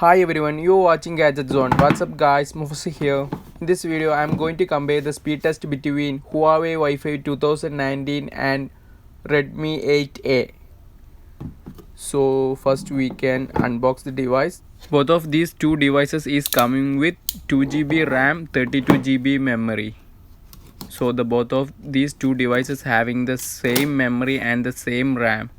Hi everyone, you're watching Gadget Zone. What's up guys, Mufasi here. In this video, I'm going to compare the speed test between Huawei Y5 2019 and Redmi 8A. So first we can unbox the device. Both of these two devices is coming with 2GB RAM, 32GB memory. So the both of these two devices having the same memory and the same RAM.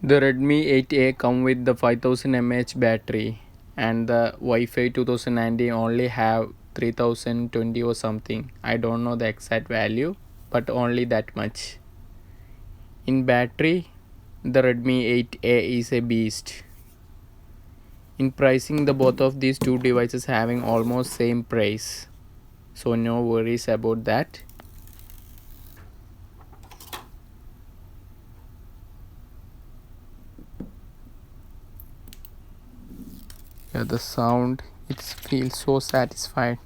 The Redmi 8A come with the 5000 mAh battery and the Wi-Fi 2019 only have 3020 or something. I don't know the exact value, but only that much. In battery, the Redmi 8A is a beast. In pricing, the both of these two devices having almost same price, so no worries about that. Yeah, the sound, it feels so satisfied.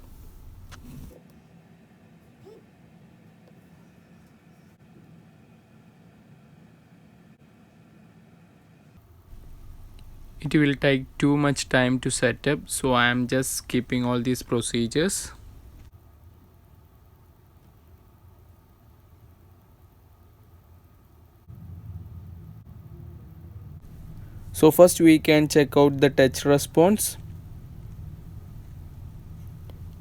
It will take too much time to set up, so I am just skipping all these procedures. So first we can check out the touch response.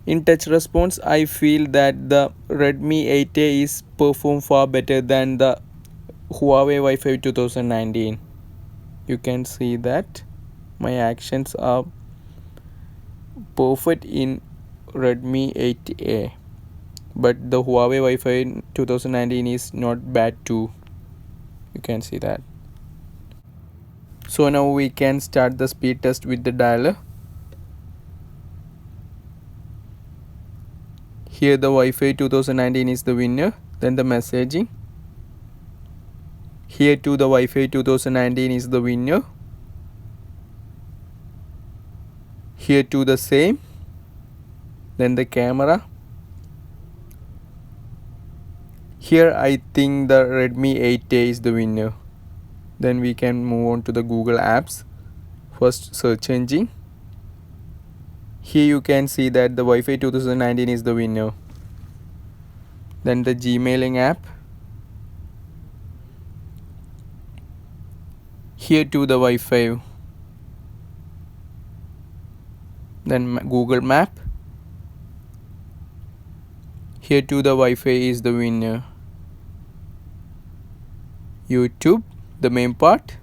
In touch response, I feel that the Redmi 8A is perform far better than the Huawei Y5 2019. You can see that my actions are perfect in Redmi 8A, but the Huawei Wi-Fi 2019 is not bad too. You can see that. So now we can start the speed test with the dialer. Here the Wi-Fi 2019 is the winner. Then the messaging. Here too the Wi-Fi 2019 is the winner. Here too the same. Then the camera. Here I think the Redmi 8A is the winner. Then we can move on to the Google apps. First search engine. Here you can see that the Wi-Fi 2019 is the winner. Then the Gmailing app. Here too the Wi-Fi. Then Google Map. Here too the Wi-Fi is the winner. YouTube, the main part.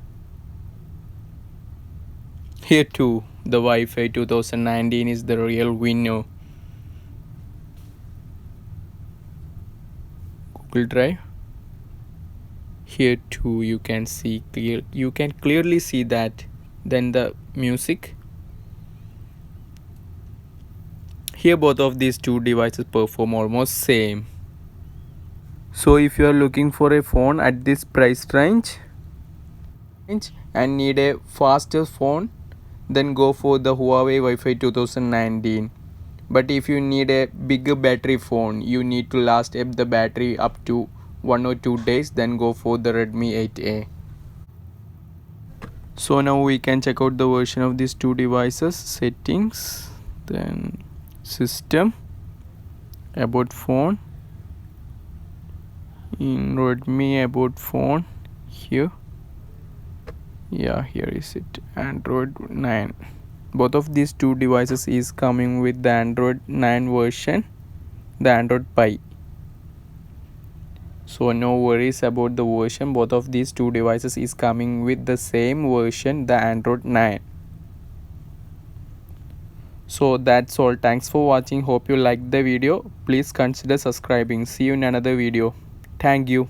Here too the Wi-Fi 2019 is the real winner. Google Drive. Here too you can clearly see that. Then the music. Here both of these two devices perform almost same. So if you are looking for a phone at this price range and need a faster phone, then go for the Huawei Wi-Fi 2019. But if you need a bigger battery phone, you need to last up the battery up to 1 or 2 days, then go for the Redmi 8A. So now we can check out the version of these two devices. Settings, then system, about phone. In Redmi about phone, here, yeah, here is it, Android 9. Both of these two devices is coming with the Android 9 version, the Android Pie. So no worries about the version. Both of these two devices is coming with the same version, the Android 9. So that's all. Thanks for watching. Hope you liked the video. Please consider subscribing. See you in another video. Thank you.